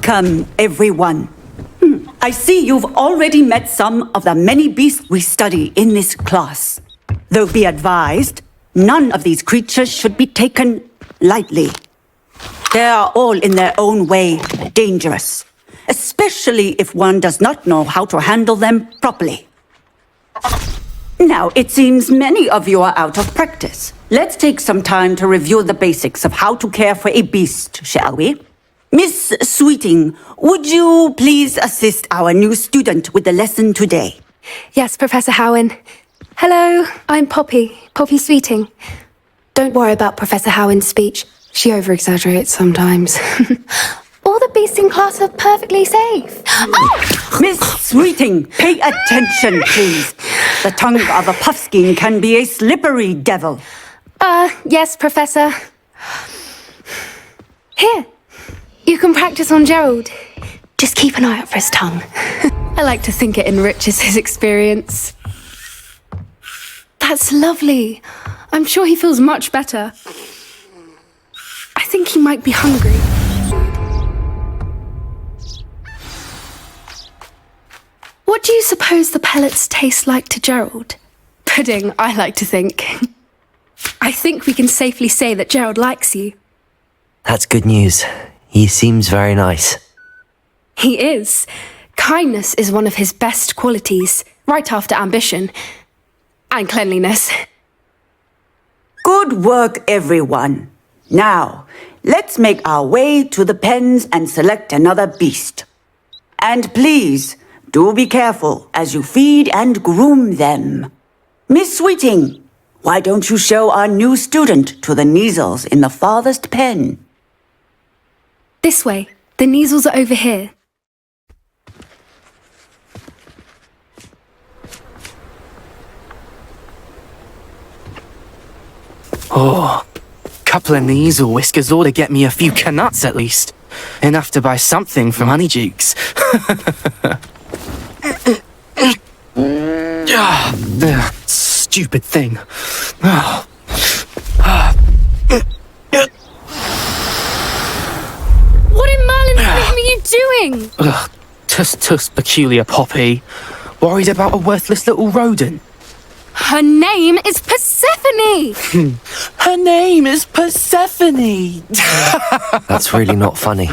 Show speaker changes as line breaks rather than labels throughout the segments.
Welcome, everyone. I see you've already met some of the many beasts we study in this class. Though be advised, none of these creatures should be taken lightly. They are all in their own way dangerous, especially if one does not know how to handle them properly. Now, it seems many of you are out of practice. Let's take some time to review the basics of how to care for a beast, shall we? Miss Sweeting, would you please assist our new student with the lesson today?
Yes, Professor Howen. Hello, I'm Poppy Sweeting. Don't worry about Professor Howen's speech. She over-exaggerates sometimes. All the beasts in class are perfectly safe.
Oh! Miss Sweeting, pay attention, please. The tongue of a puffskein can be a slippery devil.
Yes, Professor. Here, you can practice on Gerald. Just keep an eye out for his tongue. I like to think it enriches his experience. That's lovely. I'm sure he feels much better. I think he might be hungry. What do you suppose the pellets taste like to Gerald? Pudding, I like to think. I think we can safely say that Gerald likes you.
That's good news. He seems very nice.
He is. Kindness is one of his best qualities, right after ambition. And cleanliness.
Good work, everyone. Now, let's make our way to the pens and select another beast. And please, do be careful as you feed and groom them. Miss Sweeting, why don't you show our new student to the Neasels in the farthest pen?
This way. The Neasels are over here.
Oh, couple of Neasel whiskers ought to get me a few canuts at least. Enough to buy something from Honeydukes. Stupid thing.
What in Merlin's name are you doing?
Tuss, peculiar Poppy. Worried about a worthless little rodent.
Her name is Persephone!
Her name is Persephone!
That's really not funny.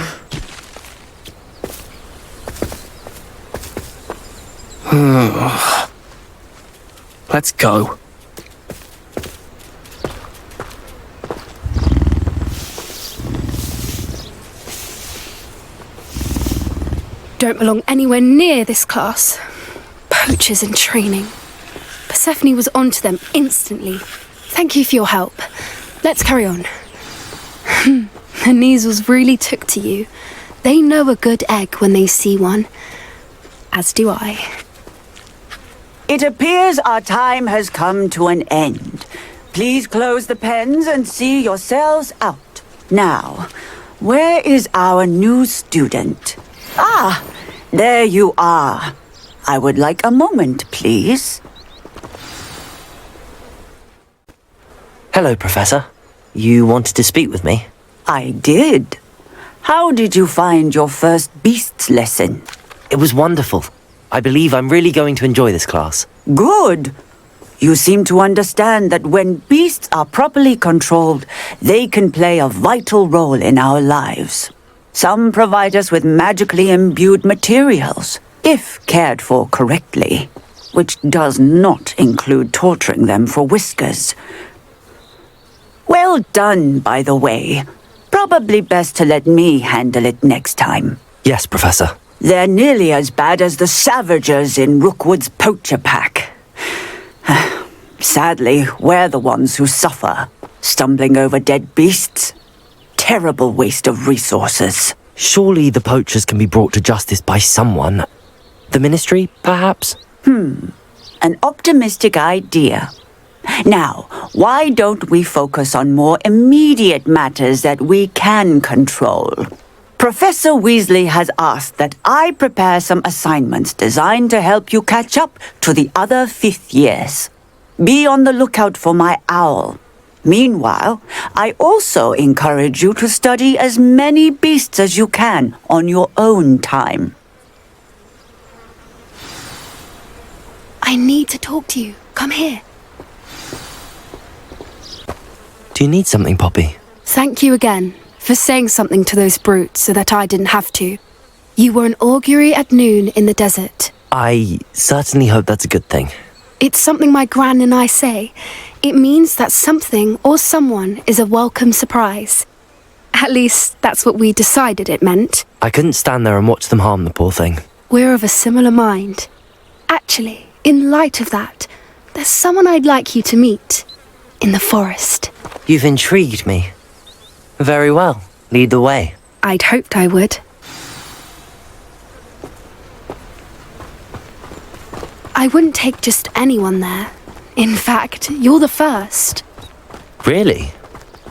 Let's go.
Don't belong anywhere near this class. Poachers in training. Persephone was onto them instantly. Thank you for your help. Let's carry on. The Neasels really took to you. They know a good egg when they see one. As do I.
It appears our time has come to an end. Please close the pens and see yourselves out. Now, where is our new student? Ah, there you are. I would like a moment, please.
Hello, Professor. You wanted to speak with me?
I did. How did you find your first beasts lesson?
It was wonderful. I believe I'm really going to enjoy this class.
Good. You seem to understand that when beasts are properly controlled, they can play a vital role in our lives. Some provide us with magically imbued materials, if cared for correctly, which does not include torturing them for whiskers. Well done, by the way. Probably best to let me handle it next time.
Yes, Professor.
They're nearly as bad as the Savagers in Rookwood's poacher pack. Sadly, we're the ones who suffer, stumbling over dead beasts. Terrible waste of resources.
Surely the poachers can be brought to justice by someone. The Ministry, perhaps?
An optimistic idea. Now, why don't we focus on more immediate matters that we can control? Professor Weasley has asked that I prepare some assignments designed to help you catch up to the other fifth years. Be on the lookout for my owl. Meanwhile, I also encourage you to study as many beasts as you can on your own time.
I need to talk to you. Come here.
Do you need something, Poppy?
Thank you again for saying something to those brutes so that I didn't have to. You were an augury at noon in the desert.
I certainly hope that's a good thing.
It's something my gran and I say. It means that something or someone is a welcome surprise. At least, that's what we decided it meant.
I couldn't stand there and watch them harm the poor thing.
We're of a similar mind. Actually, in light of that, there's someone I'd like you to meet. In the forest.
You've intrigued me. Very well. Lead the way.
I'd hoped I would. I wouldn't take just anyone there. In fact, you're the first.
Really?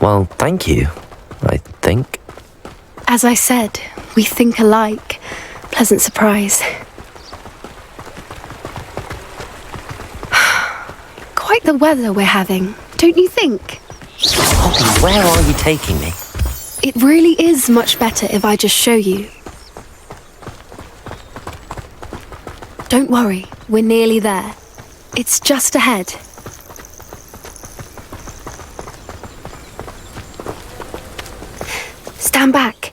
Well, thank you, I think.
As I said, we think alike. Pleasant surprise. Quite the weather we're having, don't you think?
Poppy, where are you taking me?
It really is much better if I just show you. Don't worry, we're nearly there. It's just ahead. Stand back.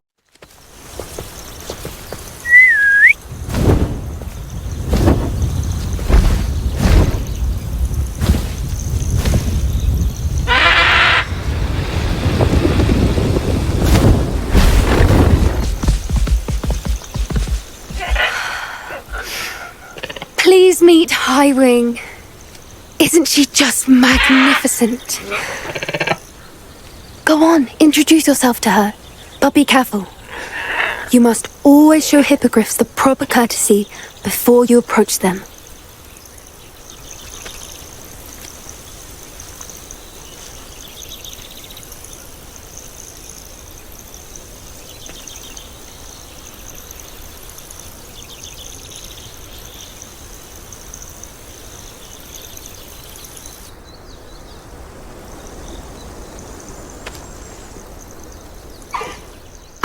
Please meet Highwing. Isn't she just magnificent? Go on, introduce yourself to her. But be careful. You must always show hippogriffs the proper courtesy before you approach them.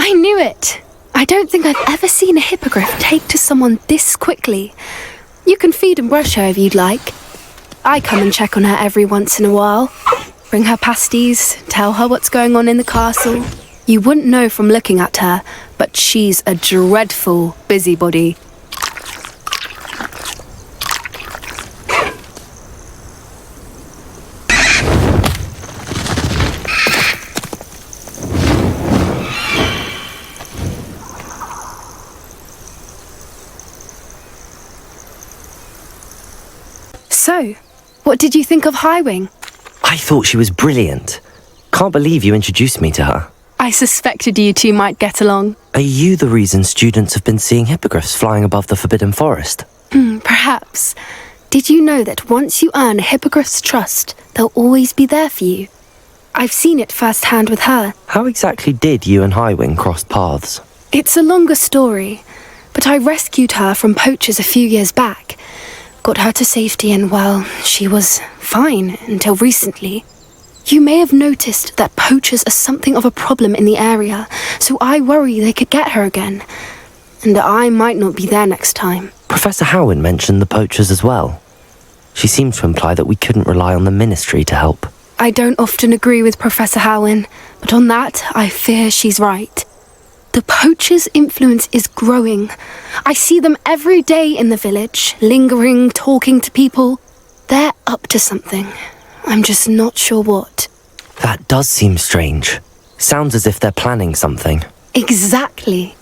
I knew it! I don't think I've ever seen a hippogriff take to someone this quickly. You can feed and brush her if you'd like. I come and check on her every once in a while. Bring her pasties, tell her what's going on in the castle. You wouldn't know from looking at her, but she's a dreadful busybody. So, what did you think of Highwing?
I thought she was brilliant. Can't believe you introduced me to her.
I suspected you two might get along.
Are you the reason students have been seeing hippogriffs flying above the Forbidden Forest?
Perhaps. Did you know that once you earn a hippogriff's trust, they'll always be there for you? I've seen it firsthand with her.
How exactly did you and Highwing cross paths?
It's a longer story, but I rescued her from poachers a few years back. Got her to safety and, well, she was fine until recently. You may have noticed that poachers are something of a problem in the area, so I worry they could get her again. And I might not be there next time.
Professor Howin mentioned the poachers as well. She seemed to imply that we couldn't rely on the Ministry to help.
I don't often agree with Professor Howin, but on that, I fear she's right. The poachers' influence is growing. I see them every day in the village, lingering, talking to people. They're up to something. I'm just not sure what.
That does seem strange. Sounds as if they're planning something.
Exactly.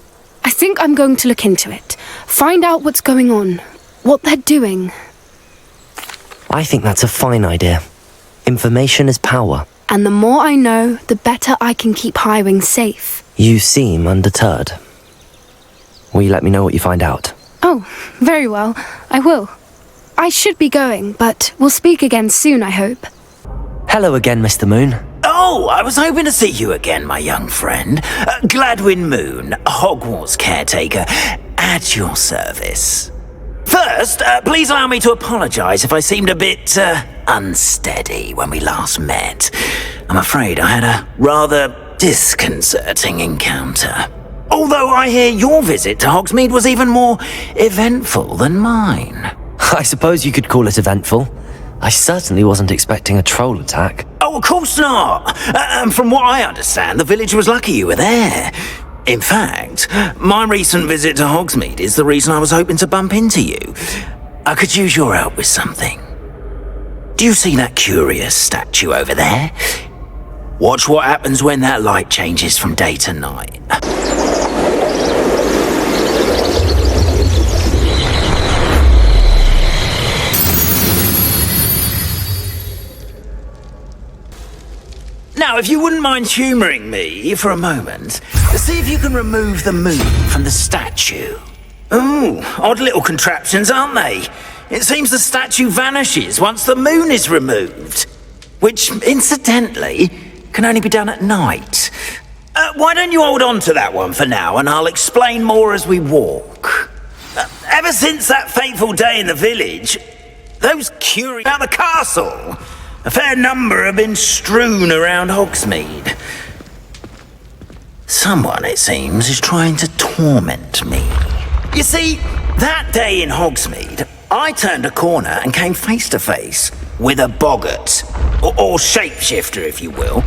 I think I'm going to look into it. Find out what's going on. What they're doing.
I think that's a fine idea. Information is power.
And the more I know, the better I can keep Highwing safe.
You seem undeterred. Will you let me know what you find out?
Oh, very well. I will. I should be going, but we'll speak again soon, I hope.
Hello again, Mr. Moon.
Oh, I was hoping to see you again, my young friend. Gladwin Moon, Hogwarts caretaker, at your service. First, please allow me to apologise if I seemed a bit, unsteady when we last met. I'm afraid I had a rather disconcerting encounter. Although I hear your visit to Hogsmeade was even more eventful than mine.
I suppose you could call it eventful. I certainly wasn't expecting a troll attack.
Oh, of course not. From what I understand, the village was lucky you were there. In fact, my recent visit to Hogsmeade is the reason I was hoping to bump into you. I could use your help with something. Do you see that curious statue over there? Watch what happens when that light changes from day to night. Now, if you wouldn't mind humouring me for a moment, see if you can remove the moon from the statue. Ooh, odd little contraptions, aren't they? It seems the statue vanishes once the moon is removed, which, incidentally, can only be done at night. Why don't you hold on to that one for now, and I'll explain more as we walk. Ever since that fateful day in the village, those curious about the castle, a fair number have been strewn around Hogsmeade. Someone, it seems, is trying to torment me. You see, that day in Hogsmeade, I turned a corner and came face to face with a boggart, or shapeshifter, if you will,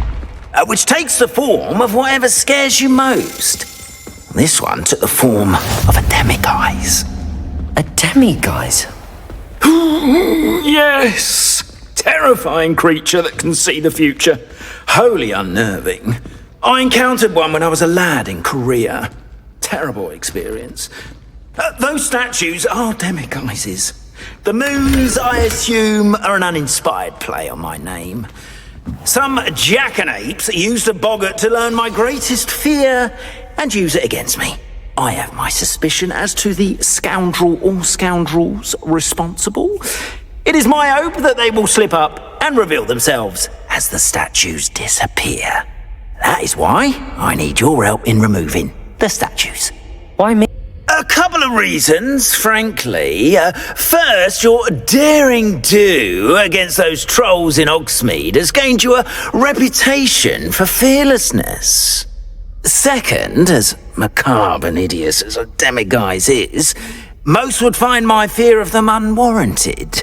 which takes the form of whatever scares you most. This one took the form of a demiguise.
A demiguise?
Yes! Terrifying creature that can see the future. Wholly unnerving. I encountered one when I was a lad in Korea. Terrible experience. Those statues are demiguises. The moons, I assume, are an uninspired play on my name. Some jackanapes used a boggart to learn my greatest fear and use it against me. I have my suspicion as to the scoundrel or scoundrels responsible. It is my hope that they will slip up and reveal themselves as the statues disappear. That is why I need your help in removing the statues.
Why me?
A couple of reasons, frankly. First, your daring do against those trolls in Hogsmeade has gained you a reputation for fearlessness. Second, as macabre and hideous as a demiguise is, most would find my fear of them unwarranted.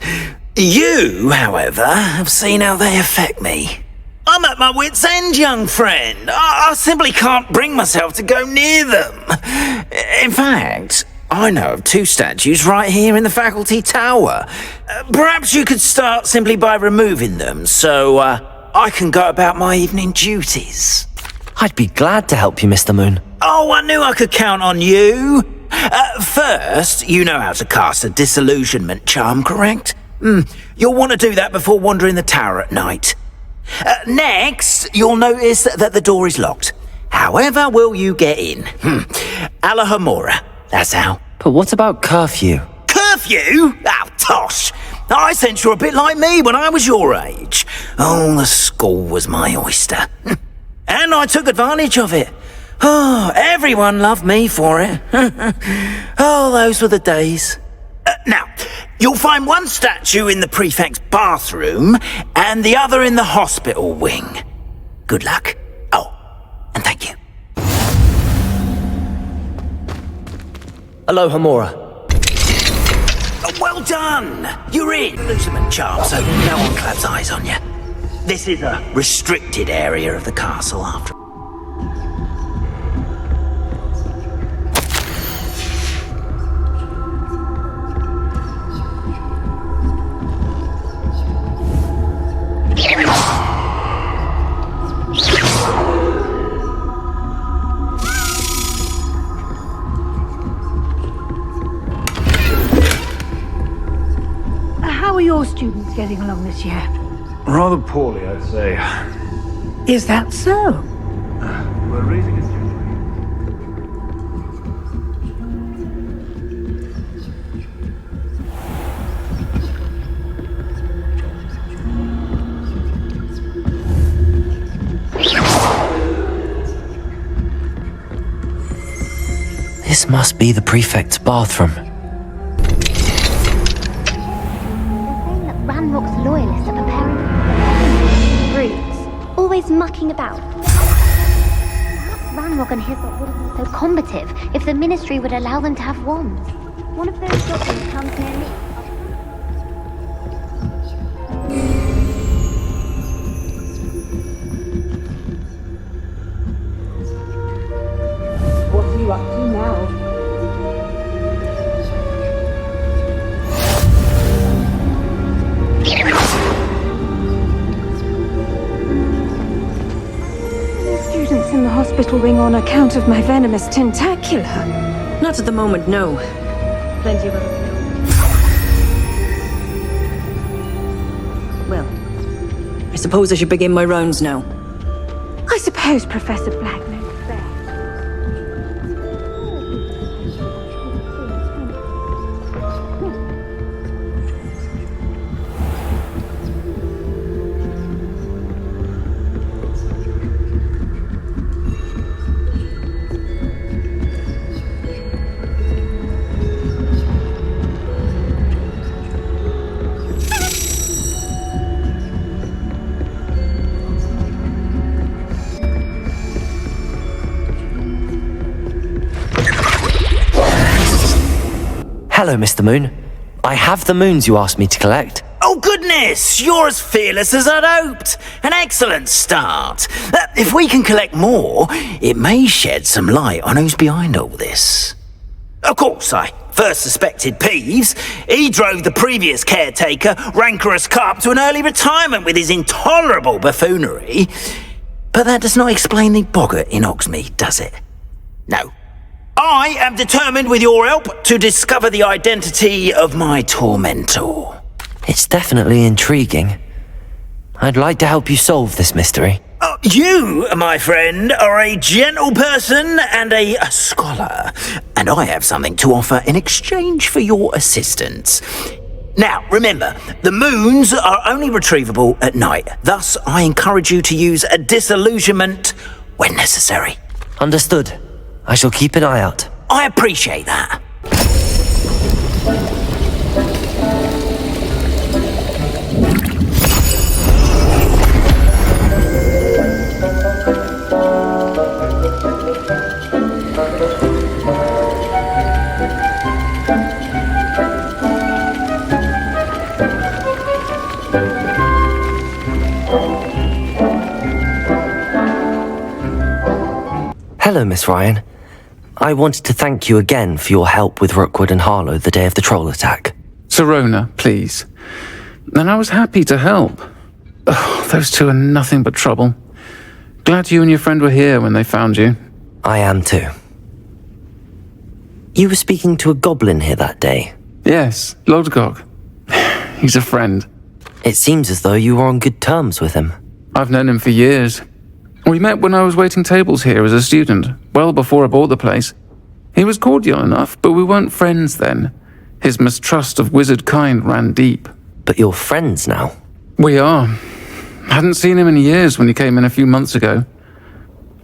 You, however, have seen how they affect me. I'm at my wit's end, young friend. I simply can't bring myself to go near them. In fact, I know of two statues right here in the faculty tower. Perhaps you could start simply by removing them so I can go about my evening duties.
I'd be glad to help you, Mr. Moon.
Oh, I knew I could count on you. First, you know how to cast a disillusionment charm, correct? You'll want to do that before wandering the tower at night. Next, you'll notice that the door is locked. However will you get in? Alahomora, that's how.
But what about curfew?
Curfew? Oh, tosh. I sense you're a bit like me when I was your age. Oh, the school was my oyster. And I took advantage of it. Oh, everyone loved me for it. Oh, those were the days. Now, you'll find one statue in the prefect's bathroom and the other in the hospital wing. Good luck. Oh, and thank you.
Hello, Hamora.
Well done. You're in. Illusionment charm, so no one claps eyes on you. This is a restricted area of the castle after.
How are your students getting along this year?
Rather poorly, I'd say.
Is that so?
We're raising a student.
This must be the prefect's bathroom.
Ranrock's loyalists are preparing brutes, always mucking about. Ranrock and his lot wouldn't be so combative if the Ministry would allow them to have wands. One of those goblins comes near me.
What are you up to now?
Students in the hospital wing on account of my venomous tentacula.
Not at the moment, no. Plenty of other... Well, I suppose I should begin my rounds now.
I suppose Professor Black knows best.
Hello, Mr. Moon. I have the moons you asked me to collect.
Oh, goodness! You're as fearless as I'd hoped. An excellent start. If we can collect more, it may shed some light on who's behind all this. Of course, I first suspected Peeves. He drove the previous caretaker, Rancorous Carp, to an early retirement with his intolerable buffoonery. But that does not explain the boggart in Hogsmeade, does it? No. I am determined, with your help, to discover the identity of my tormentor.
It's definitely intriguing. I'd like to help you solve this mystery.
You, my friend, are a gentle person and a scholar, and I have something to offer in exchange for your assistance. Now, remember, the moons are only retrievable at night. Thus, I encourage you to use a disillusionment when necessary.
Understood. I shall keep an eye out.
I appreciate that.
Hello, Miss Ryan. I wanted to thank you again for your help with Rookwood and Harlow the day of the troll attack.
Sirona, please. And I was happy to help. Oh, those two are nothing but trouble. Glad you and your friend were here when they found you.
I am too. You were speaking to a goblin here that day.
Yes, Lodgok. He's a friend.
It seems as though you were on good terms with him.
I've known him for years. We met when I was waiting tables here as a student, well before I bought the place. He was cordial enough, but we weren't friends then. His mistrust of wizard kind ran deep.
But you're friends now?
We are. Hadn't seen him in years when he came in a few months ago.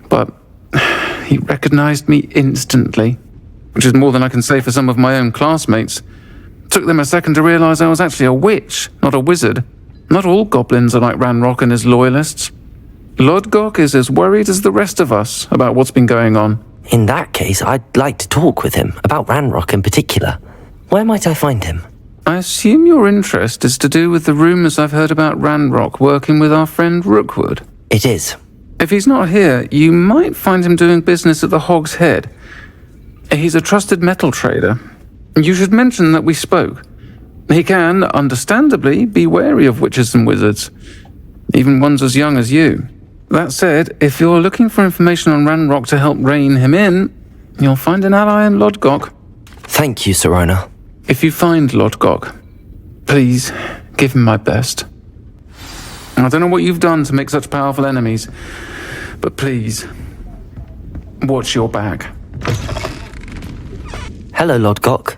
But he recognized me instantly, which is more than I can say for some of my own classmates. Took them a second to realize I was actually a witch, not a wizard. Not all goblins are like Ranrock and his loyalists. Lodgok is as worried as the rest of us about what's been going on.
In that case, I'd like to talk with him, about Ranrock in particular. Where might I find him?
I assume your interest is to do with the rumors I've heard about Ranrock working with our friend Rookwood.
It is.
If he's not here, you might find him doing business at the Hog's Head. He's a trusted metal trader. You should mention that we spoke. He can, understandably, be wary of witches and wizards, even ones as young as you. That said, if you're looking for information on Ranrock to help rein him in, you'll find an ally in Lodgok.
Thank you, Sirona.
If you find Lodgok, please give him my best. I don't know what you've done to make such powerful enemies, but please, watch your back.
Hello, Lodgok.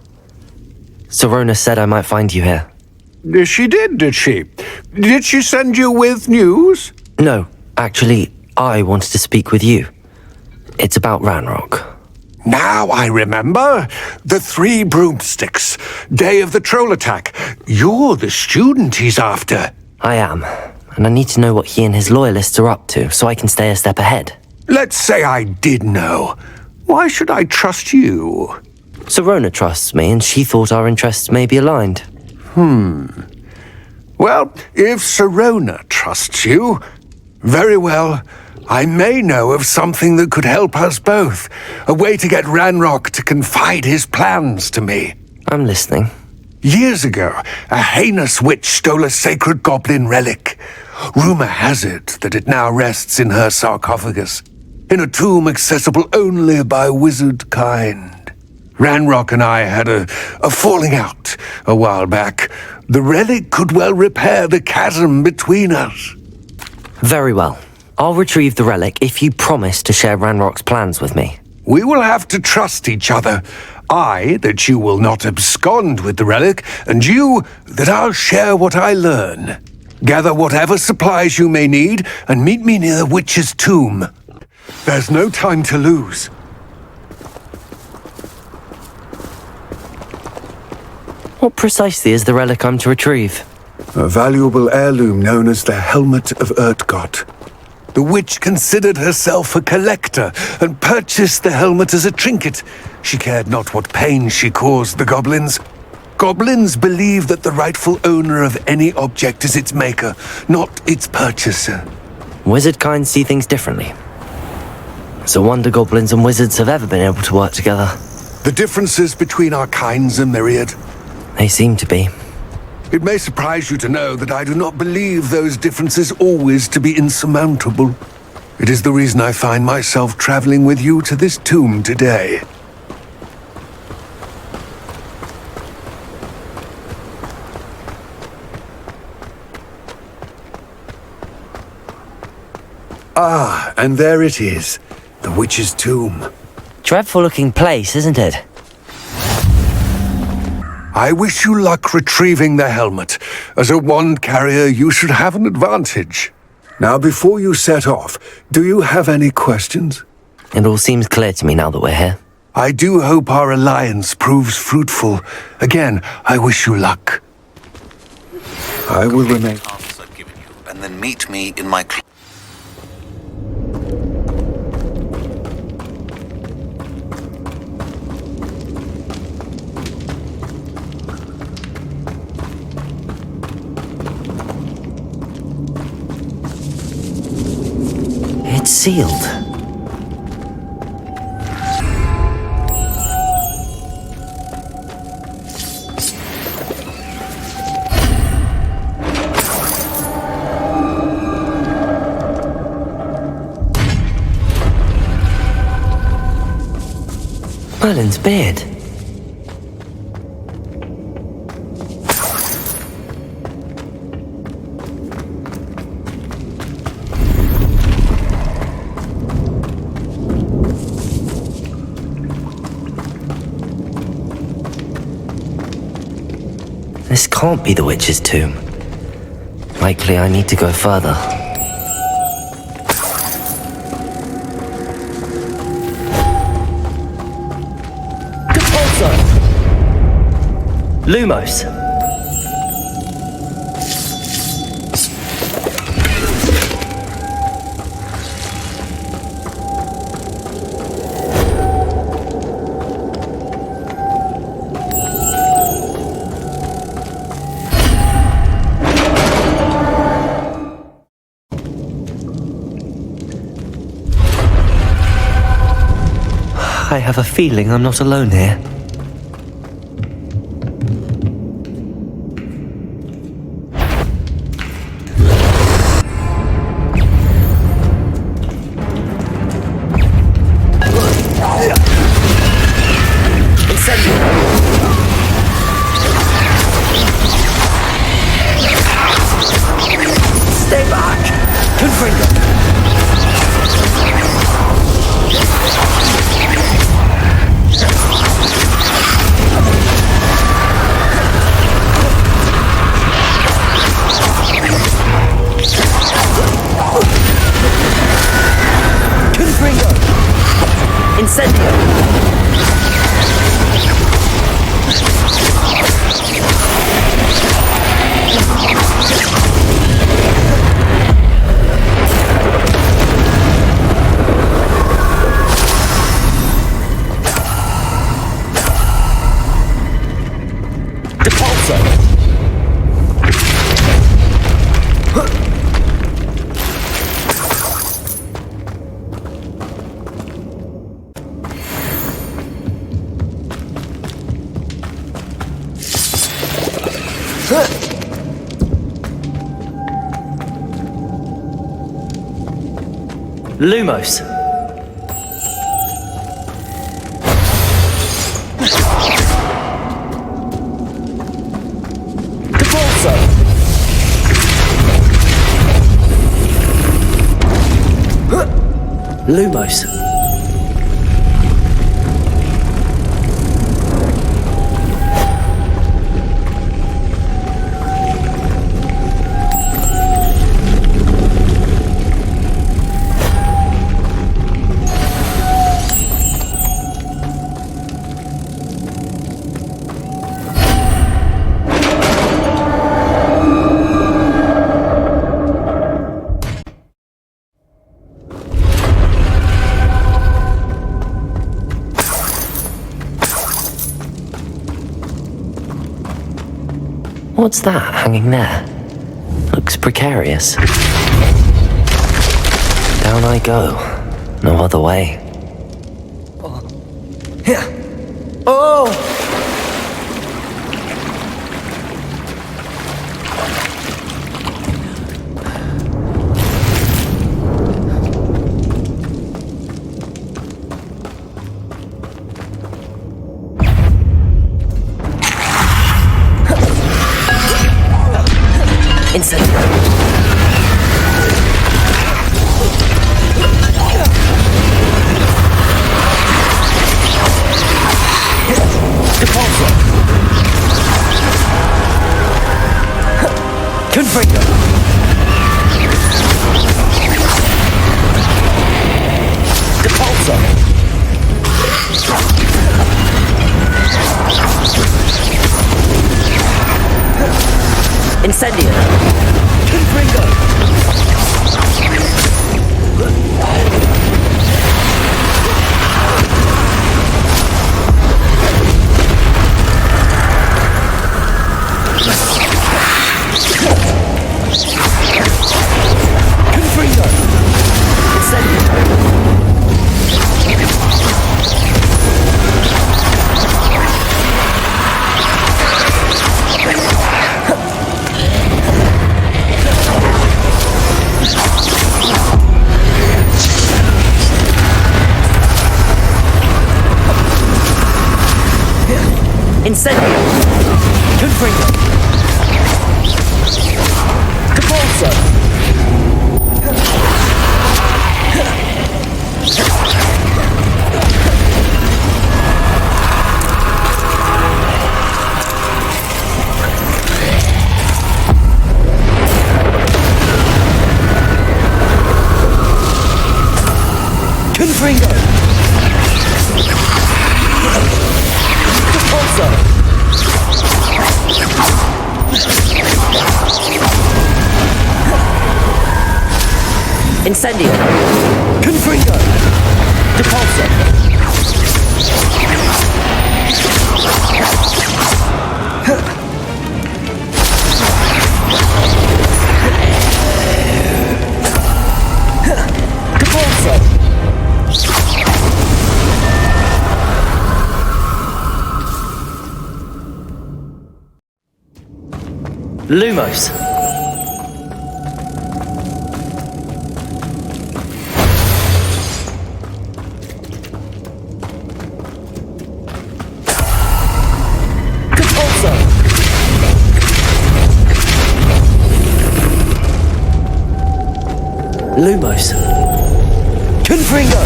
Sirona said I might find you here.
She did she? Did she send you with news?
No, actually, I wanted to speak with you. It's about Ranrock.
Now I remember. The 3 broomsticks. Day of the troll attack. You're the student he's after.
I am. and I need to know what he and his loyalists are up to so I can stay a step ahead.
Let's say I did know. Why should I trust you?
Sirona trusts me, and she thought our interests may be aligned.
Well, if Sirona trusts you, very well. I may know of something that could help us both. A way to get Ranrock to confide his plans to me.
I'm listening.
Years ago, a heinous witch stole a sacred goblin relic. Rumor has it that it now rests in her sarcophagus, in a tomb accessible only by wizard kind. Ranrock and I had a falling out a while back. The relic could well repair the chasm between us.
Very well. I'll retrieve the relic if you promise to share Ranrock's plans with me.
We will have to trust each other. I, that you will not abscond with the relic, and you, that I'll share what I learn. Gather whatever supplies you may need, and meet me near the witch's tomb. There's no time to lose.
What precisely is the relic I'm to retrieve?
A valuable heirloom known as the Helmet of Urtgott. The witch considered herself a collector and purchased the helmet as a trinket. She cared not what pain she caused the goblins. Goblins believe that the rightful owner of any object is its maker, not its purchaser.
Wizard kind see things differently. It's a wonder goblins and wizards have ever been able to work together.
The differences between our kinds are myriad.
They seem to be.
It may surprise you to know that I do not believe those differences always to be insurmountable. It is the reason I find myself traveling with you to this tomb today. Ah, and there it is, the witch's tomb.
Dreadful looking place, isn't it?
I wish you luck retrieving the helmet. As a wand carrier, you should have an advantage. Now, before you set off, do you have any questions?
It all seems clear to me now that we're here.
I do hope our alliance proves fruitful. Again, I wish you luck. I will remain.
I've given you, and then meet me in my.
It's sealed. Merlin's beard. This can't be the witch's tomb. Likely I need to go further. Lumos. I have a feeling I'm not alone here. Stay back! Confringo! Lumos. Lumos. What's that hanging there? Looks precarious. Down I go. No other way. Oh!
Incendio. Confringo. Depulso. Depulso.
Lumos. Lumos. Confringo.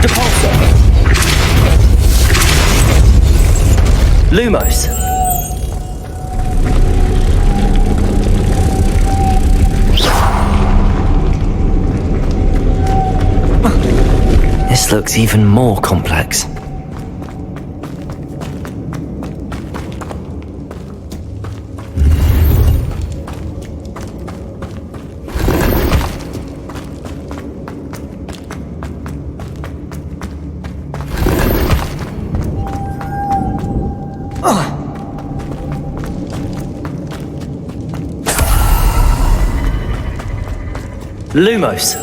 Depulso. Lumos. This looks even more complex. Lumos.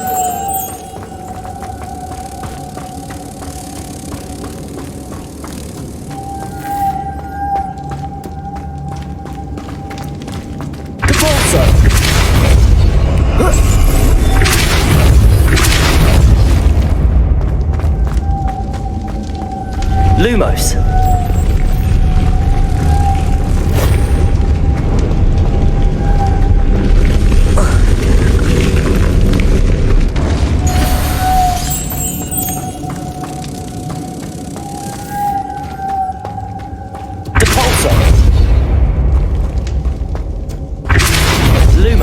Depulso.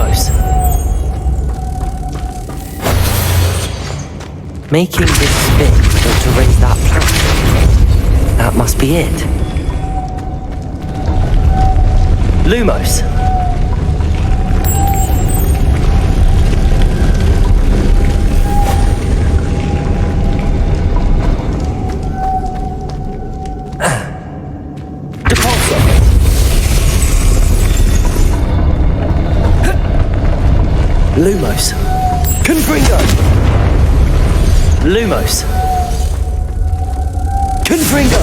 Lumos. Making this spin ought to raise that platform. That must be it. Lumos. Lumos. Confringo. Lumos. Confringo.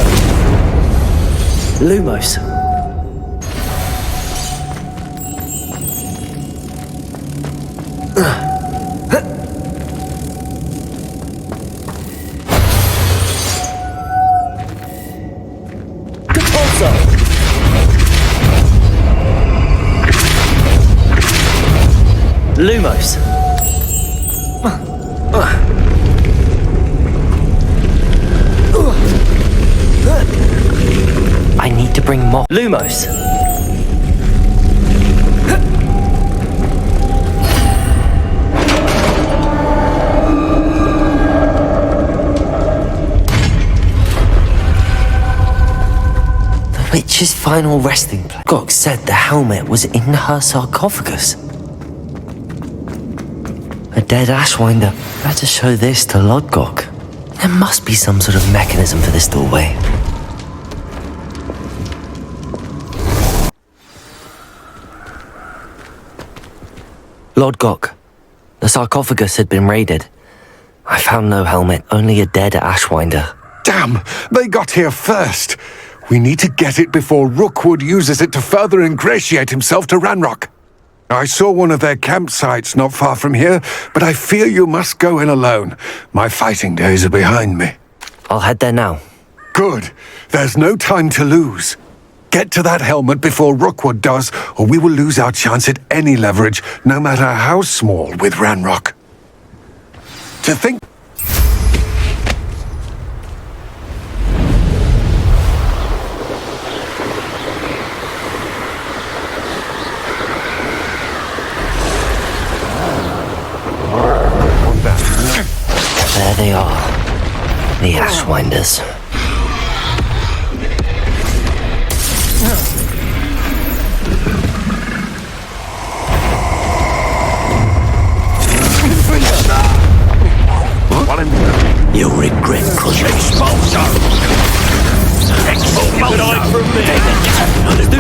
Lumos. Lumos. I need to bring more. Lumos. The witch's final resting place. Gok said the helmet was in her sarcophagus. A dead Ashwinder. Better show this to Lodgok. There must be some sort of mechanism for this doorway. Lodgok. The sarcophagus had been raided. I found no helmet, only a dead Ashwinder.
Damn! They got here first! We need to get it before Rookwood uses it to further ingratiate himself to Ranrock. I saw one of their campsites not far from here, but I fear you must go in alone. My fighting days are behind me.
I'll head there now.
Good. There's no time to lose. Get to that helmet before Rookwood does, or we will lose our chance at any leverage, no matter how small, with Ranrock. To think...
There they are. The Ashwinders.
You'll regret crushing. Expulsion! Expulsion! Good eye from me! Not to do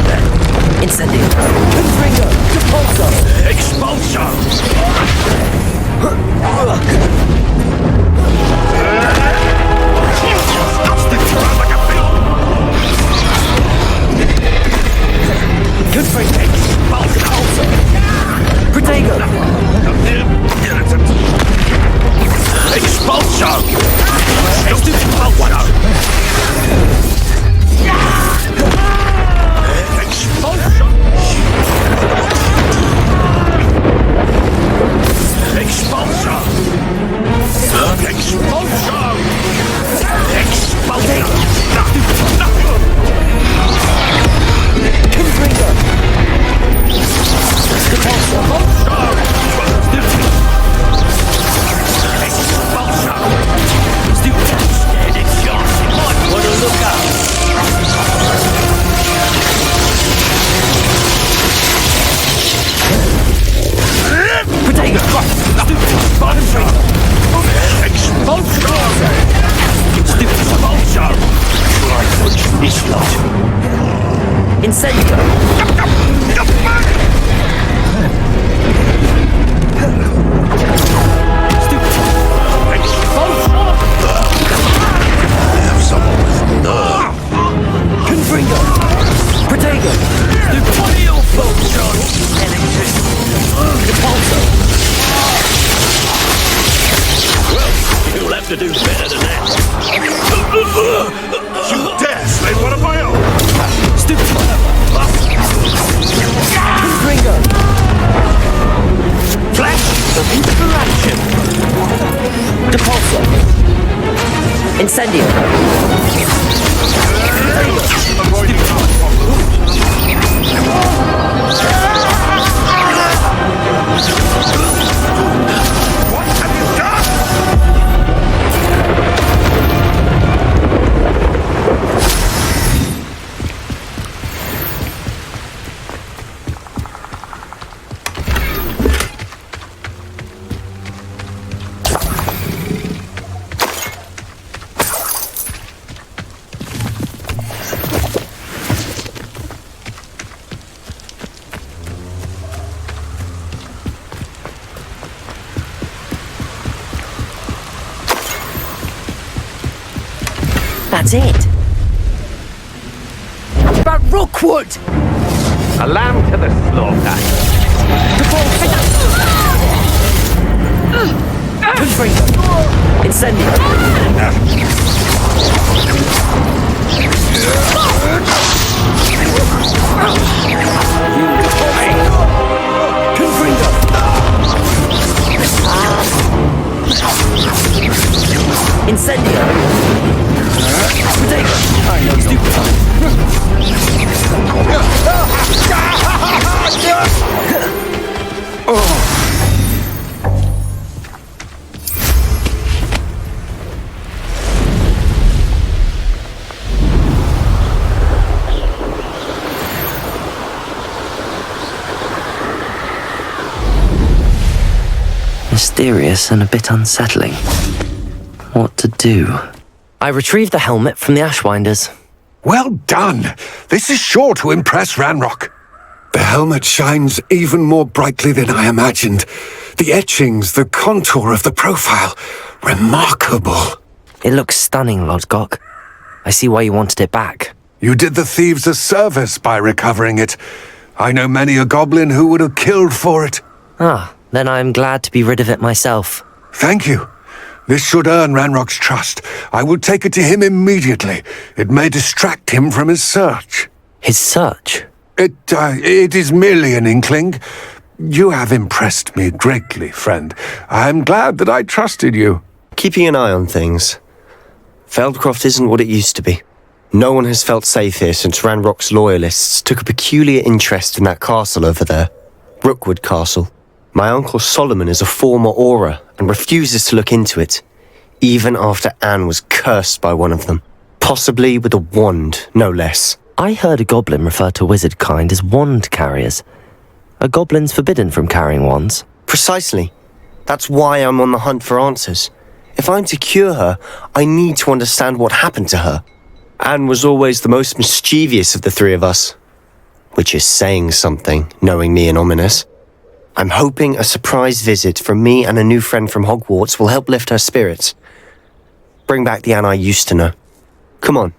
that.
Incendio. Confringo. Depulso.
Expulsion!
Confringo. Depulso. Protego.
Expulsion! To do better than that. You dare slay one of my own! Stupid! Gringo! Flash of inspiration!
Depulso. Incendio.
That's it.
What about Rookwood?
A lamb to the slaughter.
Incendio. Incendio. I know,
Mysterious and a bit unsettling. What to do? I retrieved the helmet from the Ashwinders.
Well done. This is sure to impress Ranrock. The helmet shines even more brightly than I imagined. The etchings, the contour of the profile. Remarkable.
It looks stunning, Lodgok. I see why you wanted it back.
You did the thieves a service by recovering it. I know many a goblin who would have killed for it.
Ah, then I am glad to be rid of it myself.
Thank you. This should earn Ranrock's trust. I will take it to him immediately. It may distract him from his search.
His search?
It is merely an inkling. You have impressed me greatly, friend. I am glad that I trusted you.
Keeping an eye on things. Feldcroft isn't what it used to be. No one has felt safe here since Ranrock's loyalists took a peculiar interest in that castle over there. Rookwood Castle. My uncle Solomon is a former Auror and refuses to look into it, even after Anne was cursed by one of them. Possibly with a wand, no less.
I heard a goblin refer to wizard kind as wand carriers. Are goblins forbidden from carrying wands?
Precisely. That's why I'm on the hunt for answers. If I'm to cure her, I need to understand what happened to her. Anne was always the most mischievous of the three of us. Which is saying something, knowing me and Ominous. I'm hoping a surprise visit from me and a new friend from Hogwarts will help lift her spirits. Bring back the Anne I used to know. Come on,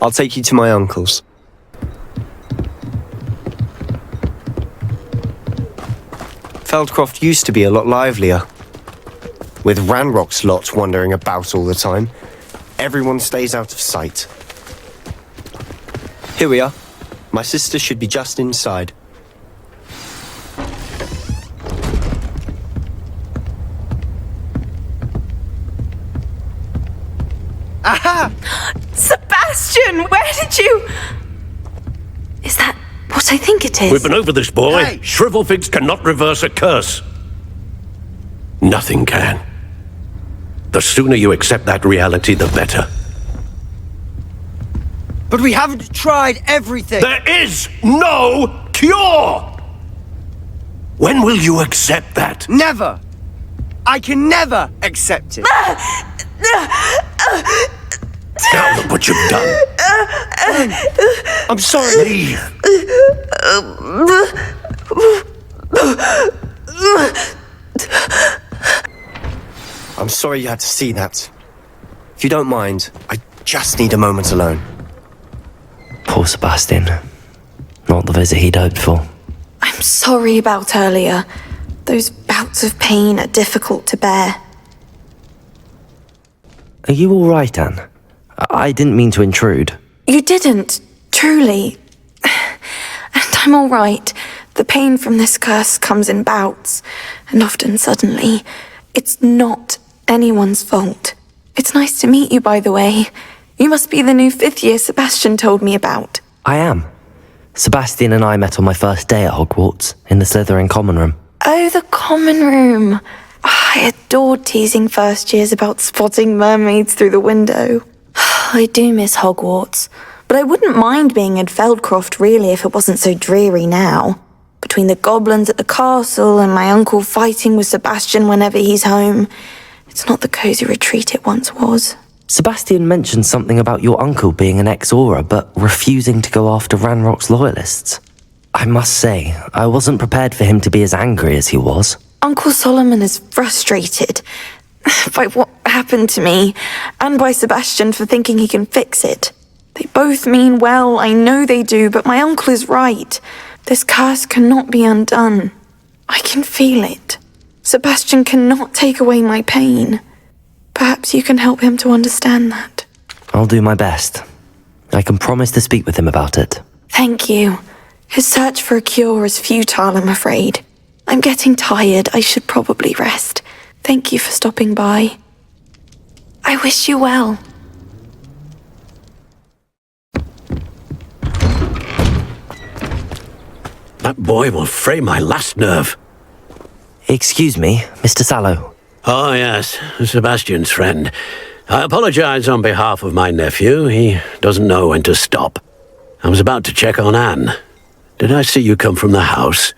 I'll take you to my uncle's. Feldcroft used to be a lot livelier. With Ranrock's lot wandering about all the time, everyone stays out of sight. Here we are. My sister should be just inside.
Aha! Sebastian, where did you... Is that what I think it is?
We've been over this, boy.
Hey.
Shrivelfigs cannot reverse a curse. Nothing can. The sooner you accept that reality, the better.
But we haven't tried everything.
There is no cure! When will you accept that?
Never. I can never accept it.
Now look what you've done.
I'm sorry.
Leave.
I'm sorry you had to see that. If you don't mind, I just need a moment alone.
Poor Sebastian. Not the visit he'd hoped for.
I'm sorry about earlier. Those bouts of pain are difficult to bear.
Are you all right, Anne? I didn't mean to intrude.
You didn't, truly. And I'm all right. The pain from this curse comes in bouts, and often suddenly. It's not anyone's fault. It's nice to meet you, by the way. You must be the new 5th year Sebastian told me about.
I am. Sebastian and I met on my first day at Hogwarts, in the Slytherin common room.
Oh, the common room. I adored teasing first years about spotting mermaids through the window. I do miss Hogwarts, but I wouldn't mind being in Feldcroft really if it wasn't so dreary now. Between the goblins at the castle and my uncle fighting with Sebastian whenever he's home, it's not the cosy retreat it once was.
Sebastian mentioned something about your uncle being an ex-Auror, but refusing to go after Ranrock's loyalists. I must say, I wasn't prepared for him to be as angry as he was.
Uncle Solomon is frustrated by what happened to me, and by Sebastian for thinking he can fix it. They both mean well, I know they do, but my uncle is right. This curse cannot be undone. I can feel it. Sebastian cannot take away my pain. Perhaps you can help him to understand that.
I'll do my best. I can promise to speak with him about it.
Thank you. His search for a cure is futile, I'm afraid. I'm getting tired. I should probably rest. Thank you for stopping by. I wish you well.
That boy will fray my last nerve.
Excuse me, Mr. Sallow.
Oh, yes, Sebastian's friend. I apologize on behalf of my nephew. He doesn't know when to stop. I was about to check on Anne. Did I see you come from the house?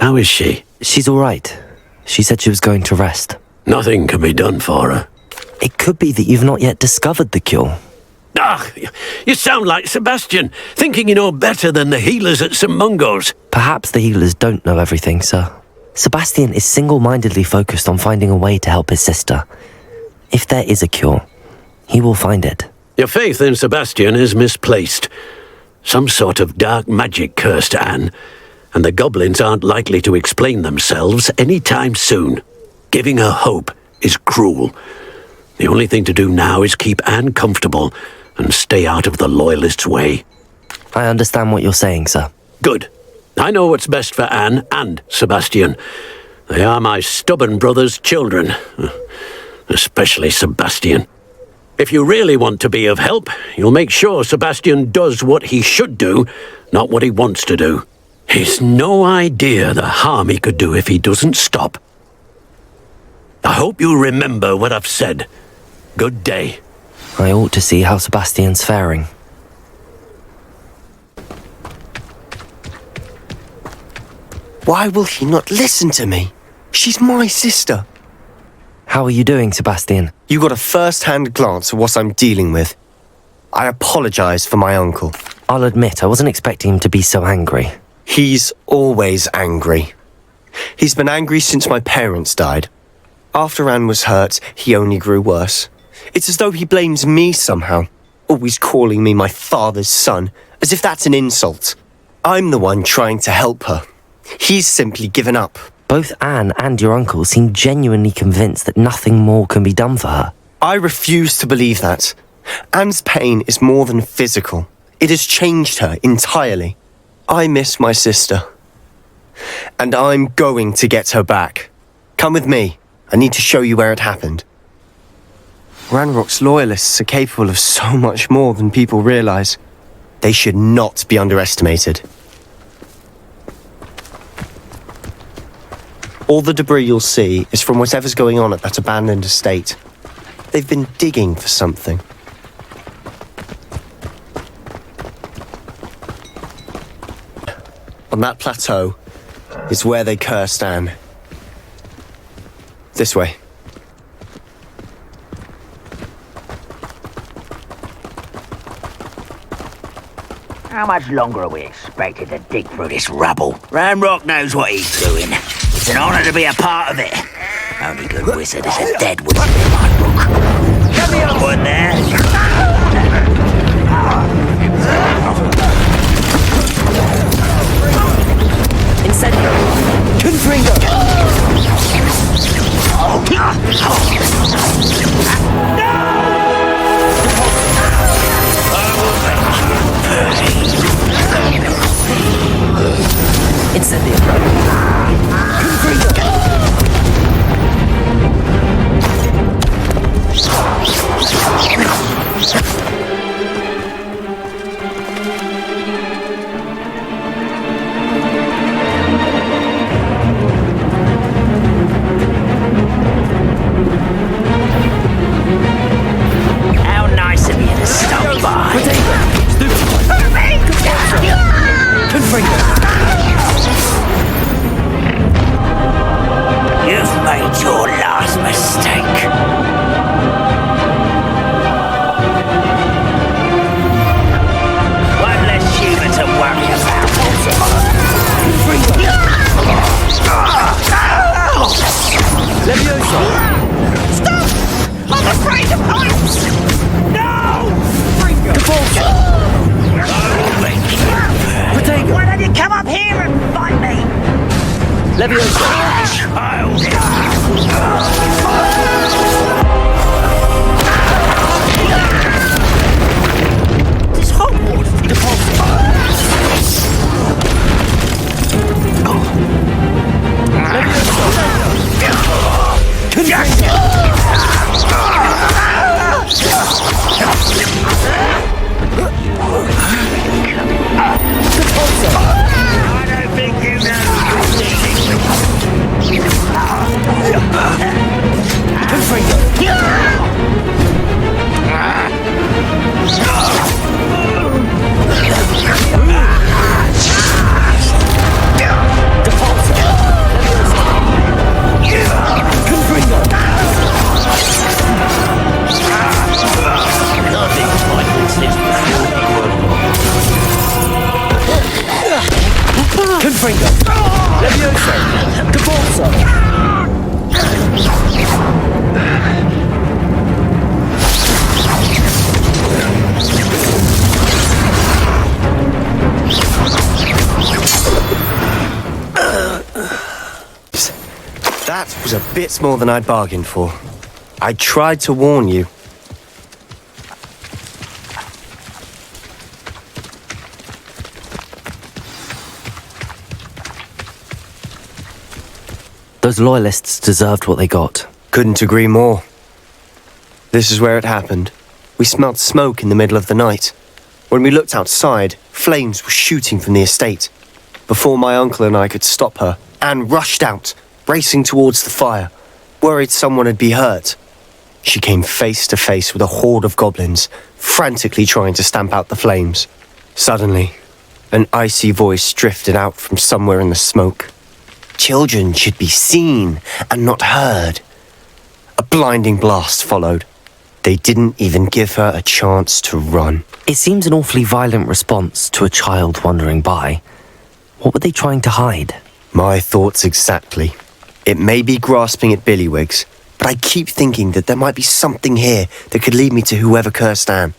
How is she?
She's all right. She said she was going to rest.
Nothing can be done for her.
It could be that you've not yet discovered the cure.
Ah, you sound like Sebastian, thinking you know better than the healers at St. Mungo's.
Perhaps the healers don't know everything, sir. Sebastian is single-mindedly focused on finding a way to help his sister. If there is a cure, he will find it.
Your faith in Sebastian is misplaced. Some sort of dark magic cursed Anne, and the goblins aren't likely to explain themselves anytime soon. Giving her hope is cruel. The only thing to do now is keep Anne comfortable and stay out of the Loyalists' way.
I understand what you're saying, sir.
Good. I know what's best for Anne and Sebastian. They are my stubborn brother's children. Especially Sebastian. If you really want to be of help, you'll make sure Sebastian does what he should do, not what he wants to do. He's no idea the harm he could do if he doesn't stop. I hope you remember what I've said. Good day.
I ought to see how Sebastian's faring.
Why will he not listen to me? She's my sister.
How are you doing, Sebastian?
You got a first-hand glance at what I'm dealing with. I apologize for my uncle.
I'll admit, I wasn't expecting him to be so angry.
He's always angry. He's been angry since my parents died. After Anne was hurt, he only grew worse. It's as though he blames me somehow, always calling me my father's son, as if that's an insult. I'm the one trying to help her. He's simply given up.
Both Anne and your uncle seem genuinely convinced that nothing more can be done for her.
I refuse to believe that. Anne's pain is more than physical. It has changed her entirely. I miss my sister. And I'm going to get her back. Come with me. I need to show you where it happened. Ranrock's Loyalists are capable of so much more than people realize. They should not be underestimated. All the debris you'll see is from whatever's going on at that abandoned estate. They've been digging for something. On that plateau is where they cursed Anne. This way.
How much longer are we expected to dig through this rubble? Ranrock knows what he's doing. It's an honor to be a part of it. Only good wizard is a dead wizard in my book. Get me on one there.
Incendio. Confringo. Incendio. Confringo.
How nice of you to stop by. You've made your last mistake. One less human to worry about.
Levioso. Stop!
I'm afraid of heights! No! Why don't you come up here and fight me? This Hogwarts I don't think you know.
That was a bit more than I'd bargained for. I tried to warn you.
Those loyalists deserved what they got.
Couldn't agree more. This is where it happened. We smelled smoke in the middle of the night. When we looked outside, flames were shooting from the estate. Before my uncle and I could stop her, Anne rushed out, racing towards the fire, worried someone had been hurt. She came face to face with a horde of goblins, frantically trying to stamp out the flames. Suddenly, an icy voice drifted out from somewhere in the smoke. Children should be seen and not heard. A blinding blast followed. They didn't even give her a chance to run.
It seems an awfully violent response to a child wandering by. What were they trying to hide?
My thoughts exactly. It may be grasping at Billywigs, but I keep thinking that there might be something here that could lead me to whoever cursed Anne.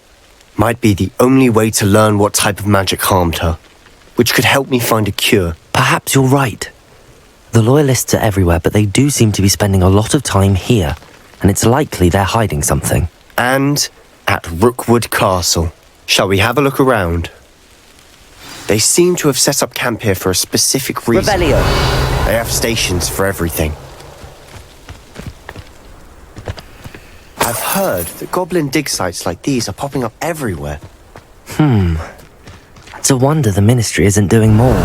Might be the only way to learn what type of magic harmed her, which could help me find a cure.
Perhaps you're right. The loyalists are everywhere, but they do seem to be spending a lot of time here, and it's likely they're hiding something.
And at Rookwood Castle. Shall we have a look around? They seem to have set up camp here for a specific reason.
Revelio.
They have stations for everything. I've heard that goblin dig sites like these are popping up everywhere.
It's a wonder the Ministry isn't doing more.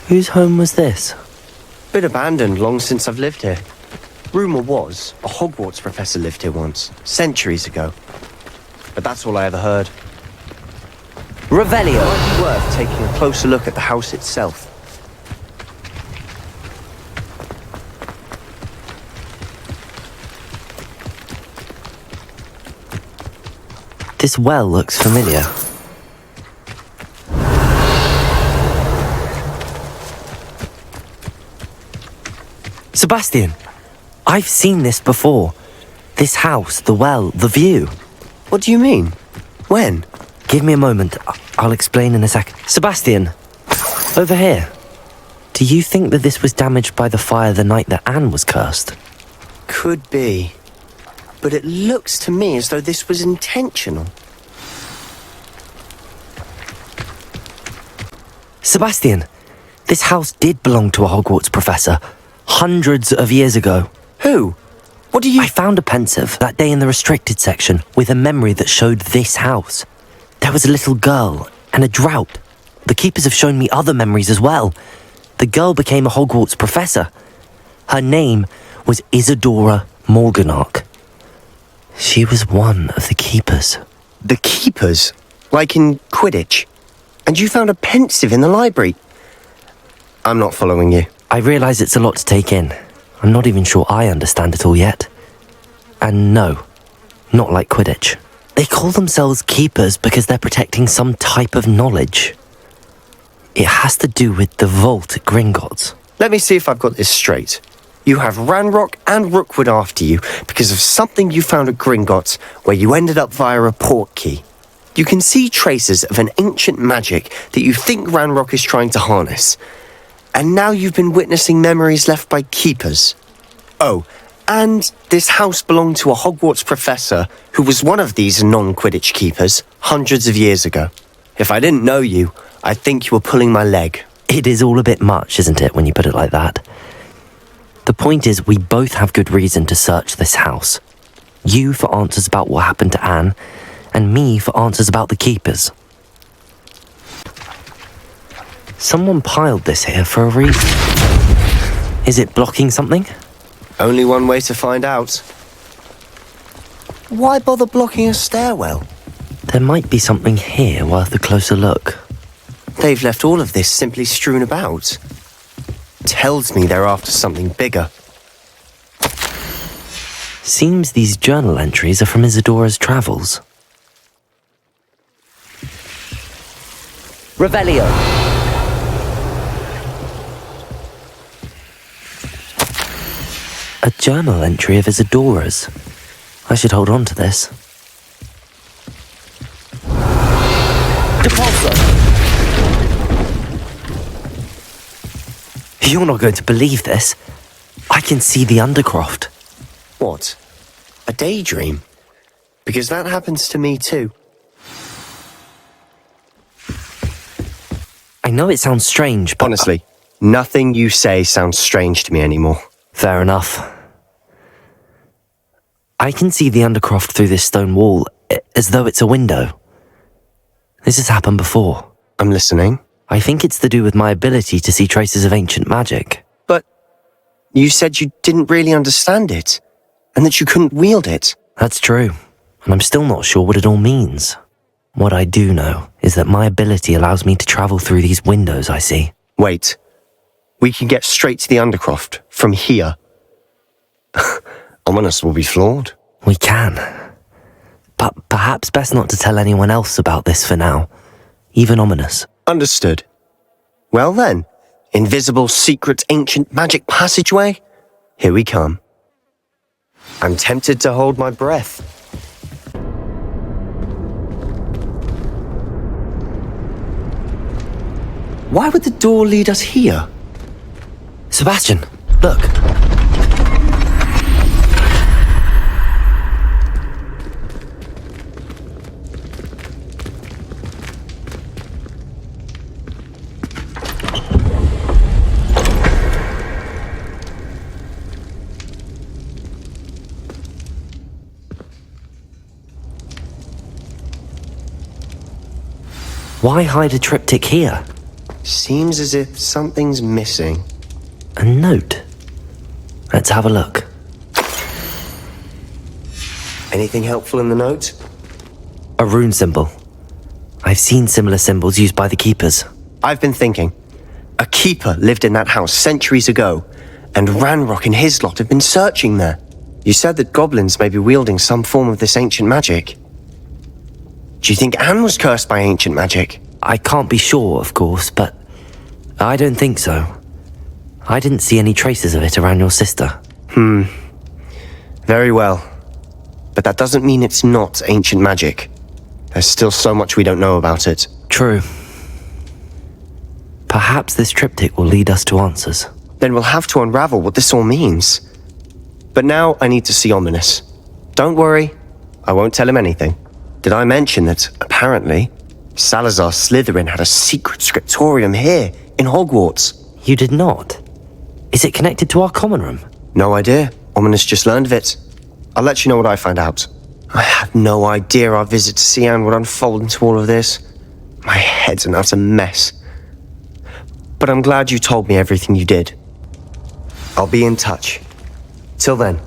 Whose home was this?
Bit abandoned long since I've lived here. Rumour was a Hogwarts professor lived here once, centuries ago. But that's all I ever heard.
Revelio.
It might be worth taking a closer look at the house itself.
This well looks familiar. Sebastian, I've seen this before. This house, the well, the view.
What do you mean? When?
Give me a moment. I'll explain in a sec. Sebastian, over here. Do you think that this was damaged by the fire the night that Anne was cursed?
Could be. But it looks to me as though this was intentional.
Sebastian, this house did belong to a Hogwarts professor. Hundreds of years ago.
Who? What do you...
I found a pensive that day in the restricted section with a memory that showed this house. There was a little girl and a drought. The keepers have shown me other memories as well. The girl became a Hogwarts professor. Her name was Isadora Morganach. She was one of the keepers.
The keepers? Like in Quidditch? And you found a pensive in the library? I'm not following you.
I realise it's a lot to take in. I'm not even sure I understand it all yet. And no, Not like Quidditch. They call themselves keepers because they're protecting some type of knowledge. It has to do with the vault at Gringotts.
Let me see if I've got this straight. You have Ranrock and Rookwood after you because of something you found at Gringotts where you ended up via a port key. You can see traces of an ancient magic that you think Ranrock is trying to harness. And now you've been witnessing memories left by keepers. Oh, and this house belonged to a Hogwarts professor who was one of these non-Quidditch keepers hundreds of years ago. If I didn't know you, I'd think you were pulling my leg.
It is all a bit much, isn't it, when you put it like that? The point is, we both have good reason to search this house. You for answers about what happened to Anne, and me for answers about the keepers. Someone piled this here for a reason. Is it blocking something?
Only one way to find out. Why bother blocking a stairwell?
There might be something here worth a closer look.
They've left all of this simply strewn about. Tells me they're after something bigger.
Seems these journal entries are from Isadora's travels.
Revelio.
A journal entry of Isadora's. I should hold on to this.
Depulso.
You're not going to believe this. I can see the Undercroft.
What? A daydream? Because that happens to me too.
I know it sounds strange, but...
Honestly, nothing you say sounds strange to me anymore.
Fair enough. I can see the Undercroft through this stone wall, as though it's a window. This has happened before.
I'm listening.
I think it's to do with my ability to see traces of ancient magic.
But you said you didn't really understand it, and that you couldn't wield it.
That's true, and I'm still not sure what it all means. What I do know is that my ability allows me to travel through these windows I see.
Wait. We can get straight to the Undercroft from here. Ominous will be flawed.
We can. But perhaps best not to tell anyone else about this for now. Even Ominous.
Understood. Well then, invisible, secret, ancient magic passageway? Here we come. I'm tempted to hold my breath. Why would the door lead us here?
Sebastian, look. Why hide a triptych here?
Seems as if something's missing.
A note. Let's have a look.
Anything helpful in the note?
A rune symbol. I've seen similar symbols used by the keepers.
I've been thinking. A keeper lived in that house centuries ago, and Ranrock and his lot have been searching there. You said that goblins may be wielding some form of this ancient magic. Do you think Anne was cursed by ancient magic?
I can't be sure, of course, but I don't think so. I didn't see any traces of it around your sister.
Very well. But that doesn't mean it's not ancient magic. There's still so much we don't know about it.
True. Perhaps this triptych will lead us to answers.
Then we'll have to unravel what this all means. But now I need to see Ominous. Don't worry, I won't tell him anything. Did I mention that, apparently, Salazar Slytherin had a secret scriptorium here, in Hogwarts?
You did not? Is it connected to our common room?
No idea. Ominous just learned of it. I'll let you know what I find out. I had no idea our visit to see Anne would unfold into all of this. My head's an utter mess. But I'm glad you told me everything you did. I'll be in touch. Till then.